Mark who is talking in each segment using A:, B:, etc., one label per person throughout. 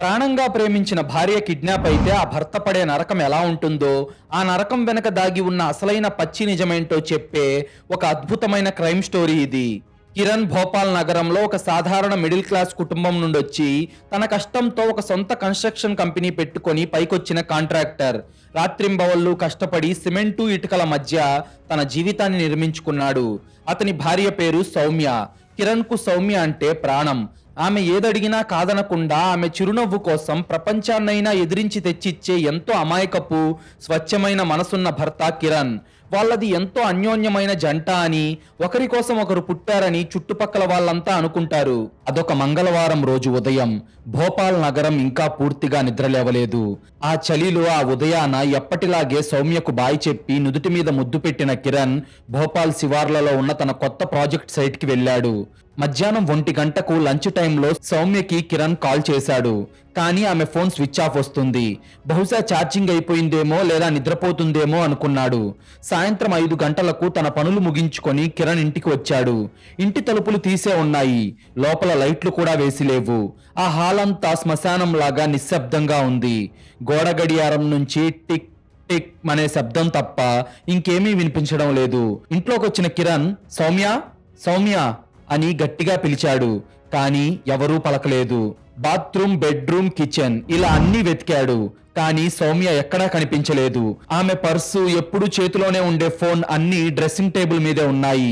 A: ప్రాణంగా ప్రేమించిన భార్య కిడ్నాప్ అయితే ఆ భర్త పడే నరకం ఎలా ఉంటుందో, ఆ నరకం వెనక దాగి ఉన్న అసలైన పచ్చి నిజమేంటో చెప్పే ఒక అద్భుతమైన క్రైమ్ స్టోరీ ఇది. కిరణ్ భోపాల్ నగరంలో ఒక సాధారణ మిడిల్ క్లాస్ కుటుంబం నుండి వచ్చి తన కష్టంతో ఒక సొంత కన్స్ట్రక్షన్ కంపెనీ పెట్టుకొని పైకొచ్చిన కాంట్రాక్టర్. రాత్రింబవళ్ళు కష్టపడి సిమెంటు ఇటుకల మధ్య తన జీవితాన్ని నిర్మించుకున్నాడు. అతని భార్య పేరు సౌమ్య. కిరణ్ కు సౌమ్య అంటే ప్రాణం. ఆమె ఏదడిగినా కాదనకుండా ఆమె చిరునవ్వు కోసం ప్రపంచాన్నైనా ఎదిరించి తెచ్చిచ్చే ఎంతో అమాయకపు స్వచ్ఛమైన మనసున్న భర్త కిరణ్. వాళ్ళది ఎంతో అన్యోన్యమైన జంట అని, ఒకరి కోసం ఒకరు పుట్టారని చుట్టుపక్కల వాళ్ళంతా అనుకుంటారు. అదొక మంగళవారం రోజు ఉదయం. భోపాల్ నగరం ఇంకా పూర్తిగా నిద్రలేవలేదు. ఆ చలిలో ఆ ఉదయాన ఎప్పటిలాగే సౌమ్యకు బాయ్ చెప్పి నుదుటి మీద ముద్దు పెట్టిన కిరణ్ భోపాల్ శివార్లలో ఉన్న తన కొత్త ప్రాజెక్ట్ సైట్ కి వెళ్ళాడు. మధ్యాహ్నం 1 గంటకు లంచ్ టైంలో సౌమ్యకి కిరణ్ కాల్ చేశాడు. కానీ ఆమె ఫోన్ స్విచ్ ఆఫ్ వస్తుంది. బహుశా ఛార్జింగ్ అయిపోయిందేమో లేదా నిద్రపోతుందేమో అనుకున్నాడు. సాయంత్రం 5 గంటలకు తన పనులు ముగించుకొని కిరణ్ ఇంటికి వచ్చాడు. ఇంటి తలుపులు తీసే ఉన్నాయి. లోపల లైట్లు కూడా వేసి లేవు. ఆ హాల్ అంతా శ్మశానం లాగా నిశ్శబ్దంగా ఉంది. గోడ గడియారం నుంచి టిక్ టిక్ అనే శబ్దం తప్ప ఇంకేమీ వినిపించడం లేదు. ఇంట్లోకి వచ్చిన కిరణ్ సౌమ్య సౌమ్య అని గట్టిగా పిలిచాడు. కానీ ఎవరూ పలకలేదు. బాత్రూమ్, బెడ్రూమ్, కిచెన్ ఇలా అన్ని వెతికాడు. కానీ సౌమ్య ఎక్కడా కనిపించలేదు. ఆమె పర్సు, ఎప్పుడు చేతిలోనే ఉండే ఫోన్ అన్ని డ్రెస్సింగ్ టేబుల్ మీదే ఉన్నాయి.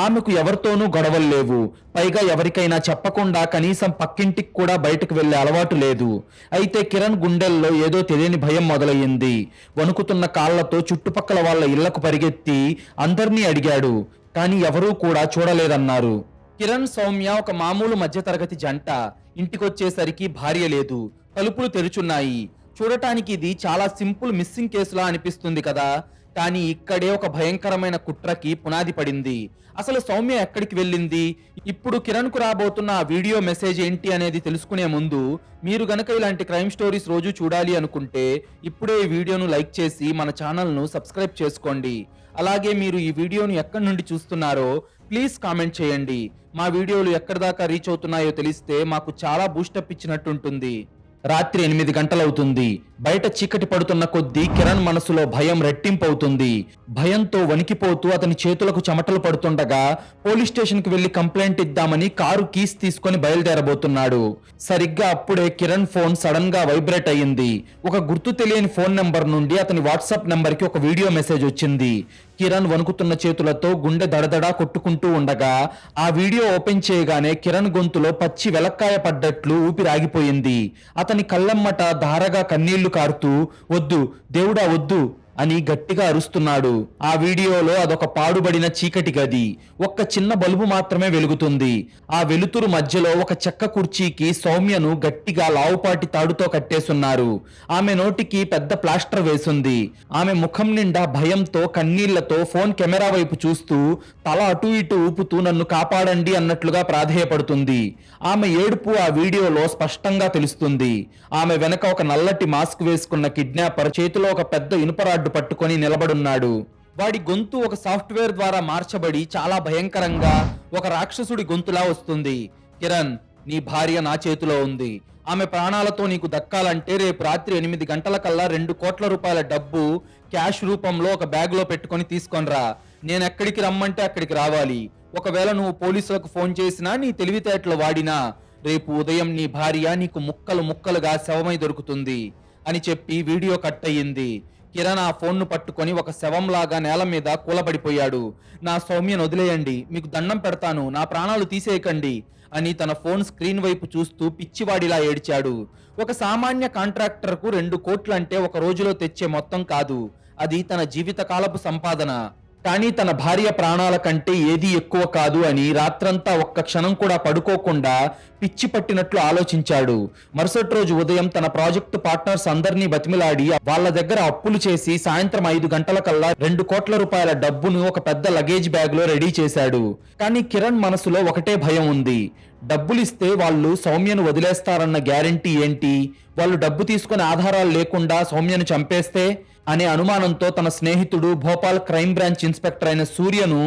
A: ఆమెకు ఎవరితోనూ గొడవలు లేవు. పైగా ఎవరికైనా చెప్పకుండా కనీసం పక్కింటికి కూడా బయటకు వెళ్లే అలవాటు లేదు. అయితే కిరణ్ గుండెల్లో ఏదో తెలియని భయం మొదలయ్యింది. వణుకుతున్న కాళ్లతో చుట్టుపక్కల వాళ్ళ ఇళ్లకు పరిగెత్తి అందర్నీ అడిగాడు. కానీ ఎవరూ కూడా చూడలేదన్నారు. కిరణ్, సౌమ్య ఒక మామూలు మధ్యతరగతి జంట. ఇంటికొచ్చేసరికి భార్య లేదు. తలుపులు తెరుచున్నాయి. చూడటానికి ఇది చాలా సింపుల్ మిస్సింగ్ కేసులా అనిపిస్తుంది కదా. కానీ ఇక్కడే ఒక భయంకరమైన కుట్రకి పునాది పడింది. అసలు సౌమ్య ఎక్కడికి వెళ్ళింది? ఇప్పుడు కిరణ్ కు రాబోతున్న ఆ వీడియో మెసేజ్ ఏంటి అనేది తెలుసుకునే ముందు మీరు గనక ఇలాంటి క్రైమ్ స్టోరీస్ రోజు చూడాలి అనుకుంటే ఇప్పుడే ఈ వీడియోను లైక్ చేసి మన ఛానల్ను సబ్స్క్రైబ్ చేసుకోండి. అలాగే మీరు ఈ వీడియోను ఎక్కడి నుండి చూస్తున్నారో ప్లీజ్ కామెంట్ చేయండి. మా వీడియోలు ఎక్కడి దాకా రీచ్ అవుతున్నాయో తెలిస్తే మాకు చాలా బూస్టప్ ఇచ్చినట్టుంటుంది. రాత్రి 8 గంటలవుతుంది. బయట చీకటి పడుతున్న కొద్దీ కిరణ్ మనసులో భయం రెట్టింపవుతుంది. భయంతో వణికిపోతూ అతని చేతులకు చెమటలు పడుతుండగా పోలీస్ స్టేషన్ కి వెళ్లి కంప్లైంట్ ఇద్దామని కారు కీస్ తీసుకొని బయలుదేరబోతున్నాడు. సరిగ్గా అప్పుడే కిరణ్ ఫోన్ సడన్ గా వైబ్రేట్ అయ్యింది. ఒక గుర్తు తెలియని ఫోన్ నెంబర్ నుండి అతని వాట్సాప్ నెంబర్ కి ఒక వీడియో మెసేజ్ వచ్చింది. కిరణ్ వణుకుతున్న చేతులతో గుండె దడదడా కొట్టుకుంటూ ఉండగా ఆ వీడియో ఓపెన్ చేయగానే కిరణ్ గొంతులో పచ్చి వెలక్కాయ పడ్డట్లు ఊపిరాగిపోయింది. అతని కళ్ళమ్మట ధారగా కన్నీళ్లు కారుతూ వద్దు దేవుడా వద్దు అని గట్టిగా అరుస్తున్నాడు. ఆ వీడియోలో అదొక పాడుబడిన చీకటి గది. ఒక్క చిన్న బల్బు మాత్రమే వెలుగుతుంది. ఆ వెలుతురు మధ్యలో ఒక చెక్క కుర్చీకి సౌమ్యను గట్టిగా లావుపాటి తాడుతో కట్టేసున్నారు. ఆమె నోటికి పెద్ద ప్లాస్టర్ వేసుంది. ఆమె ముఖం నిండా భయంతో కన్నీళ్లతో ఫోన్ కెమెరా వైపు చూస్తూ తల అటు ఇటు ఊపుతూ నన్ను కాపాడండి అన్నట్లుగా ప్రాధేయపడుతుంది. ఆమె ఏడుపు ఆ వీడియోలో స్పష్టంగా తెలుస్తుంది. ఆమె వెనక ఒక నల్లటి మాస్క్ వేసుకున్న కిడ్నాపర్ చేతిలో ఒక పెద్ద ఇనుపరాడ్ పట్టుకొని నిలబడున్నాడు. వాడి గొంతు ఒక సాఫ్ట్వేర్ ద్వారా మార్చబడి చాలా భయంకరంగా ఒక రాక్షసుడి గొంతులా వస్తుంది. కిరణ్, నీ భార్య నా చేతిలో ఉంది. ఆమె ప్రాణాలతో నీకు దక్కాలంటే రేపు రాత్రి 8 గంటలకల్లా 2 కోట్ల రూపాయల డబ్బు క్యాష్ రూపంలో ఒక బ్యాగ్ లో పెట్టుకొని తీసుకొనిరా. నేను ఎక్కడికి రమ్మంటే అక్కడికి రావాలి. ఒకవేళ నువ్వు పోలీసులకు ఫోన్ చేసినా, నీ తెలివితేటలు వాడినా రేపు ఉదయం నీ భార్య నీకు ముక్కలు ముక్కలుగా శవమై దొరుకుతుంది అని చెప్పి వీడియో కట్ అయ్యింది. కిరణ్ ఆ ఫోన్ను పట్టుకొని ఒక శవంలాగా నేల మీద కూలబడిపోయాడు. నా సౌమ్యను వదిలేయండి, మీకు దండం పెడతాను, నా ప్రాణాలు తీసేయకండి అని తన ఫోన్ స్క్రీన్ వైపు చూస్తూ పిచ్చివాడిలా ఏడ్చాడు. ఒక సామాన్య కాంట్రాక్టర్కు 2 కోట్లు అంటే ఒక రోజులో తెచ్చే మొత్తం కాదు. అది తన జీవితకాలపు సంపాదన. కానీ తన భార్య ప్రాణాల కంటే ఏదీ ఎక్కువ కాదు అని రాత్రంతా ఒక్క క్షణం కూడా పడుకోకుండా పిచ్చి పట్టినట్లు ఆలోచించాడు. మరుసటి రోజు ఉదయం తన ప్రాజెక్టు పార్ట్నర్స్ అందరినీ బతిమిలాడి వాళ్ళ దగ్గర అప్పులు చేసి సాయంత్రం 5 గంటలకల్లా 2 కోట్ల రూపాయల డబ్బును ఒక పెద్ద లగేజ్ బ్యాగ్ లో రెడీ చేశాడు. కానీ కిరణ్ మనసులో ఒకటే భయం ఉంది. డబ్బులిస్తే వాళ్ళు సౌమ్యను వదిలేస్తారన్న గ్యారంటీ ఏంటి? వాళ్ళు డబ్బు తీసుకునే ఆధారాలు లేకుండా సౌమ్యను చంపేస్తే అనే అనుమానంతో తన స్నేహితుడు భోపాల్ క్రైమ్ బ్రాంచ్ ఇన్స్పెక్టర్ అయిన సూర్యను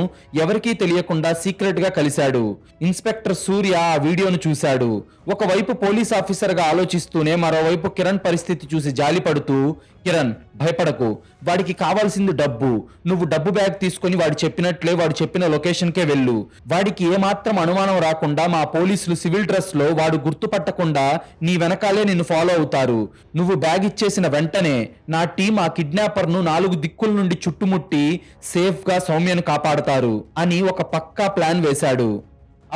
A: ఎవరికీ తెలియకుండా సీక్రెట్ గా కలిశాడు. ఇన్స్పెక్టర్ సూర్య ఆ వీడియోను చూశాడు. ఒకవైపు పోలీస్ ఆఫీసర్ గా ఆలోచిస్తూనే మరోవైపు కిరణ్ పరిస్థితి చూసి జాలిపడుతూ, కిరణ్ భయపడకు, వాడికి కావాల్సింది డబ్బు. నువ్వు డబ్బు బ్యాగ్ తీసుకుని వాడు చెప్పినట్లే వాడు చెప్పిన లొకేషన్కే వెళ్ళు. వాడికి ఏమాత్రం అనుమానం రాకుండా మా పోలీసులు సివిల్ డ్రెస్ లో వాడు గుర్తుపట్టకుండా నీ వెనకాలే నిన్ను ఫాలో అవుతారు. నువ్వు బ్యాగ్ ఇచ్చేసిన వెంటనే నా టీం ఆ కిడ్నాపర్ ను 4 దిక్కుల నుండి చుట్టుముట్టి సేఫ్ గా సౌమ్యను కాపాడతారు అని ఒక పక్కా ప్లాన్ వేశాడు.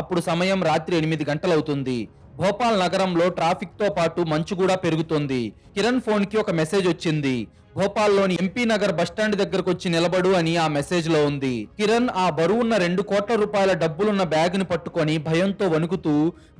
A: అప్పుడు సమయం రాత్రి 8 గంటలవుతుంది. భోపాల్ నగరంలో ట్రాఫిక్ తో పాటు మంచు కూడా పెరుగుతోంది. కిరణ్ ఫోన్ కి ఒక మెసేజ్ వచ్చింది. భోపాల్లోని ఎంపీ నగర్ బస్టాండ్ దగ్గరకు వచ్చి నిలబడు అని ఆ మెసేజ్ లో ఉంది. కిరణ్ ఆ బరువున్న 2 కోట్ల రూపాయల డబ్బులున్న బ్యాగ్ ని పట్టుకొని భయంతో వణుకుతూ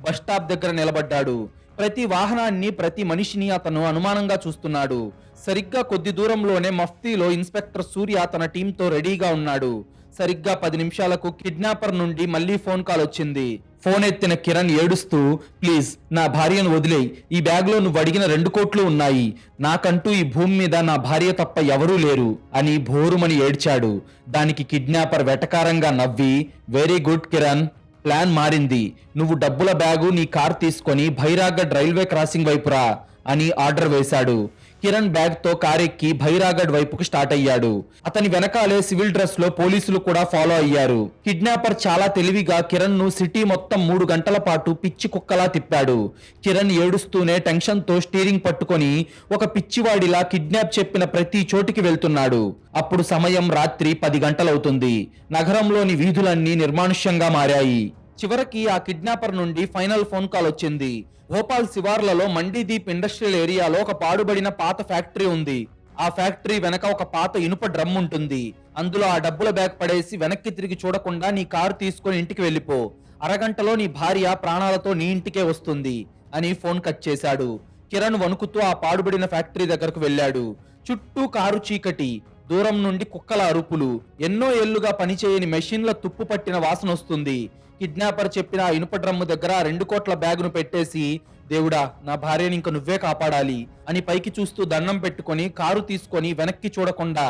A: బస్టాప్ దగ్గర నిలబడ్డాడు. ప్రతి వాహనాన్ని, ప్రతి మనిషిని అతను అనుమానంగా చూస్తున్నాడు. సరిగ్గా కొద్ది దూరంలోనే మఫ్తీలో ఇన్స్పెక్టర్ సూర్య తన టీంతో రెడీగా ఉన్నాడు. సరిగ్గా 10 నిమిషాలకు కిడ్నాపర్ నుండి మళ్ళీ ఫోన్ కాల్ వచ్చింది. ఫోన్ ఎత్తిన కిరణ్ ఏడుస్తూ, ప్లీజ్ నా భార్యను వదిలేయ్, ఈ బ్యాగ్ లో నువ్వు అడిగిన 2 కోట్లు ఉన్నాయి, నాకంటూ ఈ భూమి మీద నా భార్య తప్ప ఎవరూ లేరు అని భోరుమని ఏడ్చాడు. దానికి కిడ్నాపర్ వెటకారంగా నవ్వి, వెరీ గుడ్ కిరణ్, ప్లాన్ మారింది. నువ్వు డబ్బుల బ్యాగు, నీ కార్ తీసుకొని భైరాగఢ్ రైల్వే క్రాసింగ్ వైపు రా అని ఆర్డర్ వేశాడు. కిరణ్ బ్యాగ్ తో కారెక్కి భైరాగఢ్ వైపుకు స్టార్ట్ అయ్యాడు. అతని వెనకాలే సివిల్ డ్రెస్ లో పోలీసులు కూడా ఫాలో అయ్యారు. కిడ్నాపర్ చాలా తెలివిగా కిరణ్ ను సిటీ మొత్తం 3 గంటల పాటు పిచ్చి కుక్కలా తిప్పాడు. కిరణ్ ఏడుస్తూనే టెన్షన్ తో స్టీరింగ్ పట్టుకొని ఒక పిచ్చివాడిలా కిడ్నాప్ చెప్పిన ప్రతి చోటికి వెళ్తున్నాడు. అప్పుడు సమయం రాత్రి 10 గంటలవుతుంది. నగరంలోని వీధులన్నీ నిర్మానుష్యంగా మారాయి. చివరికి ఆ కిడ్నాపర్ నుండి ఫైనల్ ఫోన్ కాల్ వచ్చింది. భోపాల్ శివార్లలో మండీదీప్ ఇండస్ట్రియల్ ఏరియాలో ఒక పాడుబడిన పాత ఫ్యాక్టరీ ఉంది. ఆ ఫ్యాక్టరీ వెనక ఒక పాత ఇనుప డ్రమ్ ఉంటుంది. అందులో ఆ డబ్బుల బ్యాగ్ పడేసి వెనక్కి తిరిగి చూడకుండా నీ కారు తీసుకొని ఇంటికి వెళ్ళిపో. అరగంటలో నీ భార్య ప్రాణాలతో నీ ఇంటికే వస్తుంది అని ఫోన్ కట్ చేశాడు. కిరణ్ వణుకుతూ ఆ పాడుబడిన ఫ్యాక్టరీ దగ్గరకు వెళ్ళాడు. చుట్టూ కారు చీకటి, దూరం నుండి కుక్కల అరుపులు, ఎన్నో ఏళ్లుగా పనిచేయని మెషిన్ల తుప్పు పట్టిన వాసన వస్తుంది. కిడ్నాపర్ చెప్పిన ఆ ఇనుప డ్రమ్ము దగ్గర 2 కోట్ల బ్యాగును పెట్టేసి, దేవుడా నా భార్యని ఇంక నువ్వే కాపాడాలి అని పైకి చూస్తూ దండం పెట్టుకొని కారు తీసుకొని వెనక్కి చూడకుండా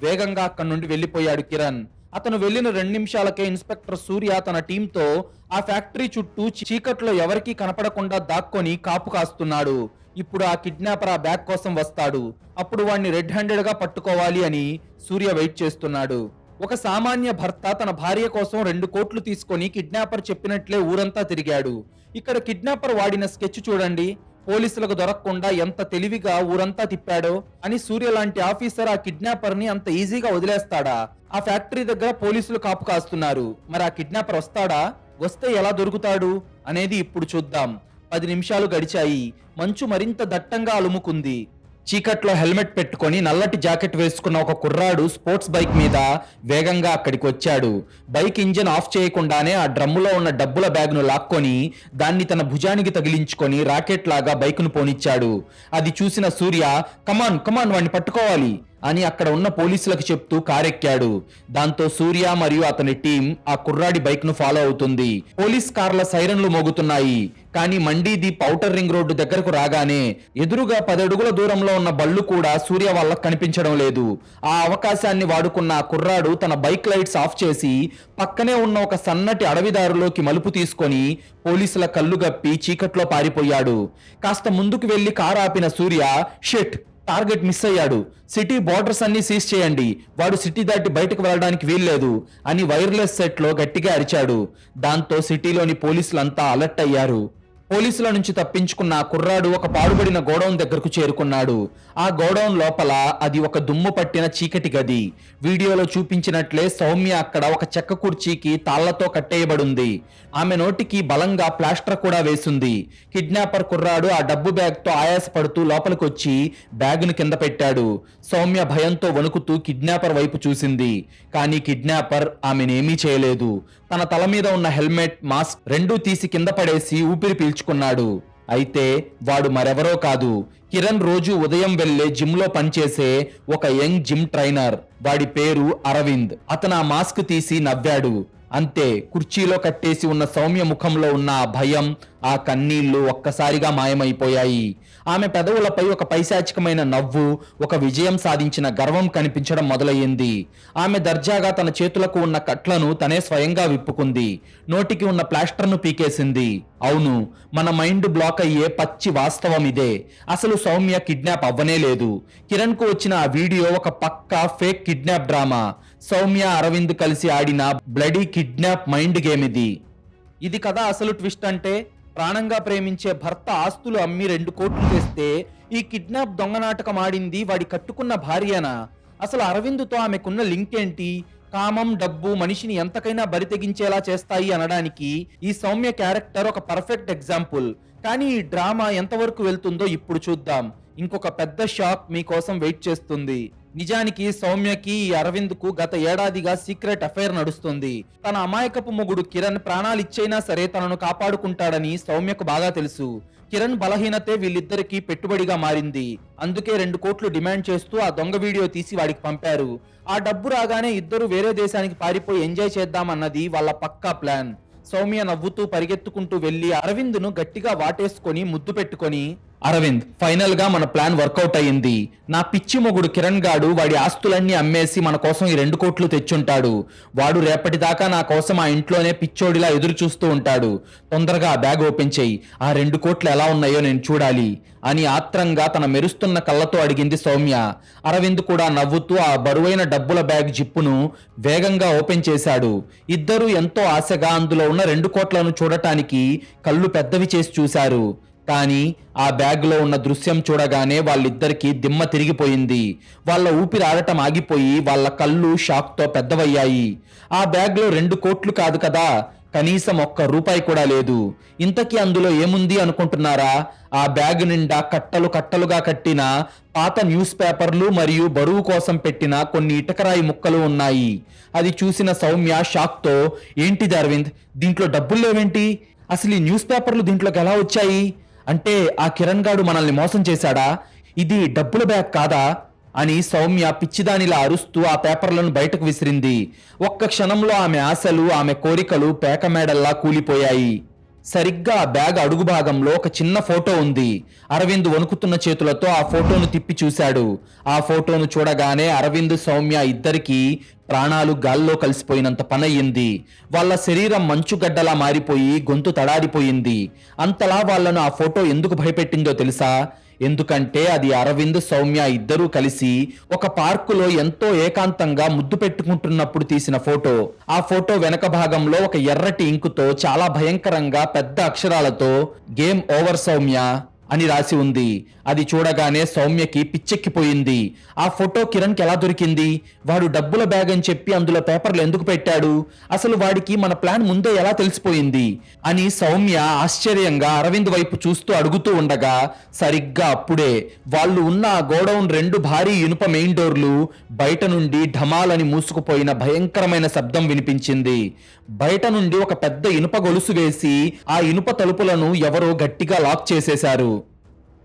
A: వేగంగా అక్కడి నుండి వెళ్లిపోయాడు కిరణ్. అతను వెళ్లిన 2 నిమిషాలకే ఇన్స్పెక్టర్ సూర్య తన టీంతో ఆ ఫ్యాక్టరీ చుట్టూ చీకట్లో ఎవరికీ కనపడకుండా దాక్కొని కాపు కాస్తున్నాడు. ఇప్పుడు ఆ కిడ్నాపర్ ఆ బ్యాగ్ కోసం వస్తాడు. అప్పుడు వాడిని రెడ్ హ్యాండెడ్ గా పట్టుకోవాలి అని సూర్య వెయిట్ చేస్తున్నాడు. ఒక సామాన్య భర్త తన భార్య కోసం 2 కోట్లు తీసుకొని కిడ్నాపర్ చెప్పినట్లే ఊరంతా తిరిగాడు. ఇక్కడ కిడ్నాపర్ వాడిన స్కెచ్ చూడండి, పోలీసులకు దొరకకుండా ఎంత తెలివిగా ఊరంతా తిప్పాడో అని. సూర్య లాంటి ఆఫీసర్ ఆ కిడ్నాపర్ ని అంత ఈజీగా వదిలేస్తాడా? ఆ ఫ్యాక్టరీ దగ్గర పోలీసులు కాపు కాస్తున్నారు. మరి ఆ కిడ్నాపర్ వస్తాడా? వస్తే ఎలా దొరుకుతాడు అనేది ఇప్పుడు చూద్దాం. 10 నిమిషాలు గడిచాయి. మంచు మరింత దట్టంగా అలుముకుంది. చీకట్లో హెల్మెట్ పెట్టుకొని నల్లటి జాకెట్ వేసుకున్న ఒక కుర్రాడు స్పోర్ట్స్ బైక్ మీద వేగంగా అక్కడికి వచ్చాడు. బైక్ ఇంజిన్ ఆఫ్ చేయకుండానే ఆ డ్రమ్ములో ఉన్న డబ్బుల బ్యాగ్ ను లాక్కొని దాన్ని తన భుజానికి తగిలించుకొని రాకెట్ లాగా బైక్ ను పోనిచ్చాడు. అది చూసిన సూర్య, కమాన్ కమాన్ వాడిని పట్టుకోవాలి అని అక్కడ ఉన్న పోలీసులకు చెప్తూ కారెక్కాడు. దాంతో సూర్య మరియు అతని టీం ఆ కుర్రాడి బైక్ ను ఫాలో అవుతుంది. పోలీస్ కార్ల సైరన్లు మోగుతున్నాయి. కానీ మండీదీప్ ఔటర్ రింగ్ రోడ్డు దగ్గరకు రాగానే ఎదురుగా 10 అడుగుల దూరంలో ఉన్న బళ్ళు కూడా సూర్య వాళ్ళకు కనిపించడం లేదు. ఆ అవకాశాన్ని వాడుకున్న ఆ కుర్రాడు తన బైక్ లైట్స్ ఆఫ్ చేసి పక్కనే ఉన్న ఒక సన్నటి అడవిదారులోకి మలుపు తీసుకొని పోలీసుల కళ్ళు గప్పి చీకట్లో పారిపోయాడు. కాస్త ముందుకు వెళ్లి కారు ఆపిన సూర్య, షిట్, టార్గెట్ మిస్ అయ్యాడు, సిటీ బోర్డర్స్ అన్ని సీజ్ చేయండి, వాడు సిటీ దాటి బయటకు వెళ్ళడానికి వీల్లేదు అని వైర్లెస్ సెట్ లో గట్టిగా అరిచాడు. దాంతో సిటీలోని పోలీసులంతా అలర్ట్ అయ్యారు. పోలీసుల నుంచి తప్పించుకున్న ఆ కుర్రాడు ఒక పాడుబడిన గోడౌన్ దగ్గరకు చేరుకున్నాడు. ఆ గోడౌన్ లోపల అది ఒక దుమ్ము పట్టిన చీకటి గది. వీడియోలో చూపించినట్లే సౌమ్య అక్కడ ఒక చెక్క కుర్చీకి తాళ్లతో కట్టేయబడింది. ఆమె నోటికి బలంగా ప్లాస్టర్ కూడా వేసింది. కిడ్నాపర్ కుర్రాడు ఆ డబ్బు బ్యాగ్ తో ఆయాసపడుతూ లోపలికి వచ్చి బ్యాగును కింద పెట్టాడు. సౌమ్య భయంతో వణుకుతూ కిడ్నాపర్ వైపు చూసింది. కానీ కిడ్నాపర్ ఆమెనేమీ చేయలేదు. తన తల మీద ఉన్న హెల్మెట్, మాస్క్ రెండూ తీసి కింద పడేసి ఊపిరి పీల్చుకున్నాడు. అయితే వాడు మరెవరో కాదు, కిరణ్ రోజు ఉదయం వెళ్లే జిమ్ లో పనిచేసే ఒక యంగ్ జిమ్ ట్రైనర్. వాడి పేరు అరవింద్. అతను ఆ మాస్క్ తీసి నవ్వాడు. అంతే, కుర్చీలో కట్టేసి ఉన్న సౌమ్య ముఖంలో ఉన్న ఆ భయం, ఆ కన్నీళ్లు ఒక్కసారిగా మాయమైపోయాయి. ఆమె పెదవులపై ఒక పైశాచికమైన నవ్వు, ఒక విజయం సాధించిన గర్వం కనిపించడం మొదలయ్యింది. ఆమె దర్జాగా తన చేతులకు ఉన్న కట్లను తనే స్వయంగా విప్పుకుంది. నోటికి ఉన్న ప్లాస్టర్ను పీకేసింది. అవును, మన మైండ్ బ్లాక్ అయ్యే పచ్చి వాస్తవం ఇదే. అసలు సౌమ్య కిడ్నాప్ అవ్వనే లేదు. కిరణ్ కు వచ్చిన ఆ వీడియో ఒక పక్కా fake kidnap drama. Soumya Aravind కలిసి ఆడిన బ్లడీ కిడ్నాప్ మైండ్ గేమ్ ఇది కదా అసలు ట్విస్ట్ అంటే. ప్రాణంగా ప్రేమించే భర్త ఆస్తులు అమ్మి 2 కోట్లు తెస్తే ఈ కిడ్నాప్ దొంగ నాటకం ఆడింది వాడి కట్టుకున్న భార్యనా? అసలు అరవింద్తో ఆమెకున్న లింక్ ఏంటి? కామం, డబ్బు మనిషిని ఎంతకైనా బరితెగించేలా చేస్తాయి అనడానికి ఈ సౌమ్య క్యారెక్టర్ ఒక పర్ఫెక్ట్ ఎగ్జాంపుల్. కానీ ఈ డ్రామా ఎంతవరకు వెళ్తుందో ఇప్పుడు చూద్దాం. ఇంకొక పెద్ద షాక్ మీకోసం వెయిట్ చేస్తుంది. నిజానికి సౌమ్యకి ఈ అరవింద్ కు గత ఏడాదిగా సీక్రెట్ అఫైర్ నడుస్తుంది. తన అమాయకపు మొగుడు కిరణ్ ప్రాణాలు ఇచ్చైనా సరే తనను కాపాడుకుంటాడని సౌమ్యకు బాగా తెలుసు. కిరణ్ బలహీనతే వీళ్ళిద్దరికి పెట్టుబడిగా మారింది. అందుకే 2 కోట్లు డిమాండ్ చేస్తూ ఆ దొంగ వీడియో తీసి వాడికి పంపారు. ఆ డబ్బు రాగానే ఇద్దరు వేరే దేశానికి పారిపోయి ఎంజాయ్ చేద్దామన్నది వాళ్ళ పక్కా ప్లాన్. సౌమ్య నవ్వుతూ పరిగెత్తుకుంటూ వెళ్లి అరవింద్ను గట్టిగా వాటేసుకొని ముద్దు పెట్టుకొని, అరవింద్, ఫైనల్ గా మన ప్లాన్ వర్కౌట్ అయ్యింది. నా పిచ్చి మొగుడు కిరణ్ గాడు వాడి ఆస్తులన్నీ అమ్మేసి మన కోసం ఈ 2 కోట్లు తెచ్చుంటాడు. వాడు రేపటిదాకా నా కోసం ఆ ఇంట్లోనే పిచ్చోడిలా ఎదురు చూస్తూ ఉంటాడు. తొందరగా ఆ బ్యాగ్ ఓపెన్ చెయ్యి. ఆ 2 కోట్లు ఎలా ఉన్నాయో నేను చూడాలి అని ఆత్రంగా తన మెరుస్తున్న కళ్ళతో అడిగింది సౌమ్య. అరవింద్ కూడా నవ్వుతూ ఆ బరువైన డబ్బుల బ్యాగ్ జిప్పును వేగంగా ఓపెన్ చేశాడు. ఇద్దరూ ఎంతో ఆశగా అందులో ఉన్న 2 కోట్లను చూడటానికి కళ్ళు పెద్దవి చేసి చూశారు. కానీ ఆ బ్యాగ్ లో ఉన్న దృశ్యం చూడగానే వాళ్ళిద్దరికీ దిమ్మ తిరిగిపోయింది. వాళ్ళ ఊపిరి ఆడటం ఆగిపోయి వాళ్ళ కళ్ళు షాక్ తో పెద్దవయ్యాయి. ఆ బ్యాగ్ లో 2 కోట్లు కాదు కదా, కనీసం ₹1 కూడా లేదు. ఇంతకీ అందులో ఏముంది అనుకుంటున్నారా? ఆ బ్యాగ్ నిండా కట్టలు కట్టలుగా కట్టిన పాత న్యూస్ పేపర్లు మరియు బరువు కోసం పెట్టిన కొన్ని ఇటకరాయి ముక్కలు ఉన్నాయి. అది చూసిన సౌమ్య షాక్ తో, ఏంటిది అరవింద్, దీంట్లో డబ్బులు లేవేంటి? అసలు ఈ న్యూస్ పేపర్లు దీంట్లోకి ఎలా వచ్చాయి? అంటే ఆ కిరణ్ గాడు మనల్ని మోసం చేశాడా? ఇది డబ్బుల బ్యాగ్ కాదా అని సౌమ్య పిచ్చిదానిలా అరుస్తూ ఆ పేపర్లను బయటకు విసిరింది. ఒక్క క్షణంలో ఆమె ఆశలు, ఆమె కోరికలు పేకమేడల్లా కూలిపోయాయి. సరిగ్గా ఆ బ్యాగ్ అడుగు భాగంలో ఒక చిన్న ఫోటో ఉంది. అరవింద్ వణుకుతున్న చేతులతో ఆ ఫోటోను తిప్పి చూశాడు. ఆ ఫోటోను చూడగానే అరవింద్, సౌమ్య ఇద్దరికీ ప్రాణాలు గాల్లో కలిసిపోయినంత పనయ్యింది. వాళ్ళ శరీరం మంచుగడ్డలా మారిపోయి గొంతు తడారిపోయింది. అంతలా వాళ్లను ఆ ఫోటో ఎందుకు భయపెట్టిందో తెలుసా? ఎందుకంటే అది అరవింద్, సౌమ్య ఇద్దరూ కలిసి ఒక పార్కులో ఎంతో ఏకాంతంగా ముద్దు పెట్టుకుంటున్నప్పుడు తీసిన ఫోటో. ఆ ఫోటో వెనక భాగంలో ఒక ఎర్రటి ఇంకుతో చాలా భయంకరంగా పెద్ద అక్షరాలతో "గేమ్ ఓవర్ సౌమ్య" అని రాసి ఉంది. అది చూడగానే సౌమ్యకి పిచ్చెక్కిపోయింది. ఆ ఫోటో కిరణ్కి ఎలా దొరికింది? వాడు డబ్బుల బ్యాగ్ అని చెప్పి అందులో పేపర్లు ఎందుకు పెట్టాడు? అసలు వాడికి మన ప్లాన్ ముందే ఎలా తెలిసిపోయింది అని సౌమ్య ఆశ్చర్యంగా అరవింద్ వైపు చూస్తూ అడుగుతూ ఉండగా, సరిగ్గా అప్పుడే వాళ్ళు ఉన్న ఆ గోడౌన్ 2 భారీ ఇనుప మెయిన్ డోర్లు బయట నుండి ఢమాలని మూసుకుపోయిన భయంకరమైన శబ్దం వినిపించింది. బయట నుండి ఒక పెద్ద ఇనుప గొలుసు వేసి ఆ ఇనుప తలుపులను ఎవరో గట్టిగా లాక్ చేసేశారు.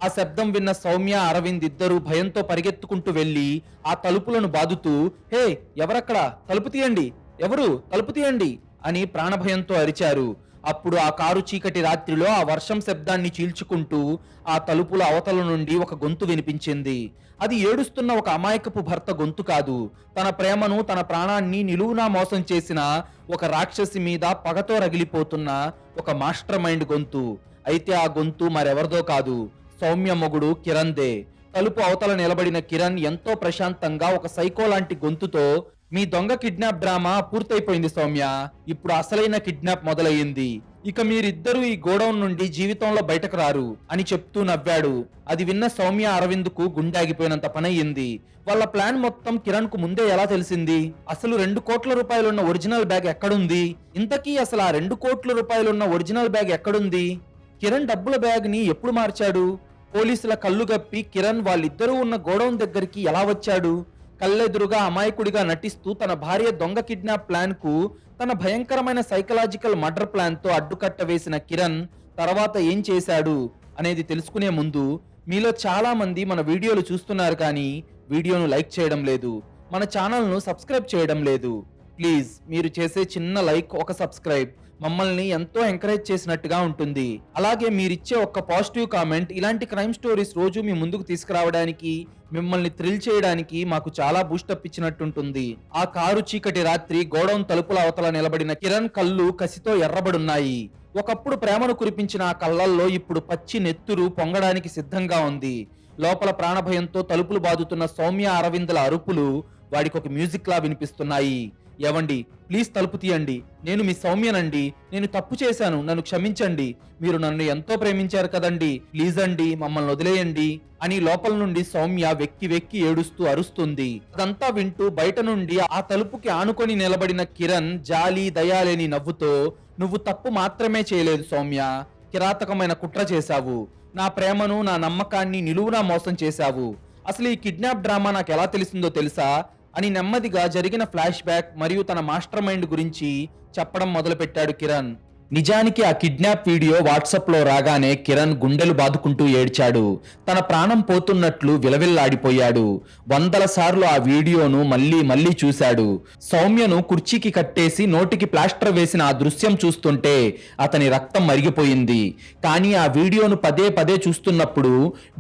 A: ఆ శబ్దం విన్న సౌమ్య, అరవింద్ ఇద్దరు భయంతో పరిగెత్తుకుంటూ వెళ్లి ఆ తలుపులను బాదుతూ, "హే, ఎవరక్కడ? తలుపు తీయండి! ఎవరు? తలుపు తీయండి!" అని ప్రాణభయంతో అరిచారు. అప్పుడు ఆ కారు చీకటి రాత్రిలో ఆ వర్షం శబ్దాన్ని చీల్చుకుంటూ ఆ తలుపుల అవతల నుండి ఒక గొంతు వినిపించింది. అది ఏడుస్తున్న ఒక అమాయకపు భర్త గొంతు కాదు. తన ప్రేమను, తన ప్రాణాన్ని నిలువునా మోసం చేసిన ఒక రాక్షసి మీద పగతో రగిలిపోతున్న ఒక మాస్టర్ మైండ్ గొంతు. అయితే ఆ గొంతు మరెవరిదో కాదు, సౌమ్య మొగుడు కిరణ్దే. తలుపు అవతల నిలబడిన కిరణ్ ఎంతో ప్రశాంతంగా ఒక సైకో లాంటి గొంతుతో, "మీ దొంగ కిడ్నాప్ డ్రామా పూర్తయిపోయింది సౌమ్య. ఇప్పుడు అసలైన కిడ్నాప్ మొదలయ్యింది. ఇక మీరిద్దరూ ఈ గోడౌన్ నుండి జీవితంలో బయటకు రారు" అని చెప్తూ నవ్వాడు. అది విన్న సౌమ్య, అరవింద్ కు గుండెగిపోయినంత పనయ్యింది. వాళ్ళ ప్లాన్ మొత్తం కిరణ్ కు ముందే ఎలా తెలిసింది? అసలు 2 కోట్ల రూపాయలున్న ఒరిజినల్ బ్యాగ్ ఎక్కడుంది? ఇంతకీ అసలు ఆ 2 కోట్ల రూపాయలున్న ఒరిజినల్ బ్యాగ్ ఎక్కడుంది? కిరణ్ డబ్బుల బ్యాగ్ ని ఎప్పుడు మార్చాడు? పోలీసుల కళ్ళు గప్పి కిరణ్ వాళ్ళిద్దరూ ఉన్న గోడౌన్ దగ్గరికి ఎలా వచ్చాడు? కళ్ళెదురుగా అమాయకుడిగా నటిస్తూ తన భార్య దొంగ కిడ్నాప్ ప్లాన్ కు తన భయంకరమైన సైకలాజికల్ మర్డర్ ప్లాన్ తో అడ్డుకట్ట వేసిన కిరణ్ తర్వాత ఏం చేశాడు అనేది తెలుసుకునే ముందు, మీలో చాలా మంది మన వీడియోలు చూస్తున్నారు కానీ వీడియోను లైక్ చేయడం లేదు, మన ఛానల్ను సబ్స్క్రైబ్ చేయడం లేదు. ప్లీజ్ మీరు చేసే చిన్న లైక్, ఒక సబ్స్క్రైబ్ మమ్మల్ని ఎంతో ఎంకరేజ్ చేసినట్టుగా ఉంటుంది. అలాగే మీరిచ్చే ఒక్క పాజిటివ్ కామెంట్ ఇలాంటి క్రైమ్ స్టోరీస్ రోజు మీ ముందుకు తీసుకురావడానికి, మిమ్మల్ని థ్రిల్ చేయడానికి మాకు చాలా బూస్టప్ ఇచ్చినట్టుంటుంది. ఆ కారు చీకటి రాత్రి గోడౌన్ తలుపుల అవతల నిలబడిన కిరణ్ కళ్ళు కసితో ఎర్రబడున్నాయి. ఒకప్పుడు ప్రేమను కురిపించిన ఆ కళ్ళల్లో ఇప్పుడు పచ్చి నెత్తురు పొంగడానికి సిద్ధంగా ఉంది. లోపల ప్రాణభయంతో తలుపులు బాదుతున్న సౌమ్య అరవిందుల అరుపులు వాడికి ఒక మ్యూజిక్ లా వినిపిస్తున్నాయి. ఏవండి, ప్లీజ్ తలుపు తీయండి, నేను మీ సౌమ్యనండి, నేను తప్పు చేశాను, నన్ను క్షమించండి, మీరు నన్ను ఎంతో ప్రేమించారు కదండి, ప్లీజ్ అండి మమ్మల్ని వదిలేయండి అని లోపల నుండి సౌమ్య వెక్కి వెక్కి ఏడుస్తూ అరుస్తుంది. అదంతా వింటూ బయట నుండి ఆ తలుపుకి ఆనుకొని నిలబడిన కిరణ్ జాలి దయాలేని నవ్వుతో, నువ్వు తప్పు మాత్రమే చేయలేదు సౌమ్య, కిరాతకమైన కుట్ర చేశావు, నా ప్రేమను నా నమ్మకాన్ని నిలువునా మోసం చేశావు. అసలు ఈ కిడ్నాప్ డ్రామా నాకు ఎలా తెలిసిందో తెలుసా అని నెమ్మదిగా జరిగిన ఫ్లాష్ బ్యాక్ మరియు తన మాస్టర్ మైండ్ గురించి చెప్పడం మొదలుపెట్టాడు కిరణ్. నిజానికి ఆ కిడ్నాప్ వీడియో వాట్సాప్ లో రాగానే కిరణ్ గుండెలు బాదుకుంటూ ఏడ్చాడు. తన ప్రాణం పోతున్నట్లు విలవిల్లాడిపోయాడు. వందల సార్లు ఆ వీడియోను మళ్ళీ మళ్ళీ చూశాడు. సౌమ్యను కుర్చీకి కట్టేసి నోటికి ప్లాస్టర్ వేసిన ఆ దృశ్యం చూస్తుంటే అతని రక్తం మరిగిపోయింది. కానీ ఆ వీడియోను పదే పదే చూస్తున్నప్పుడు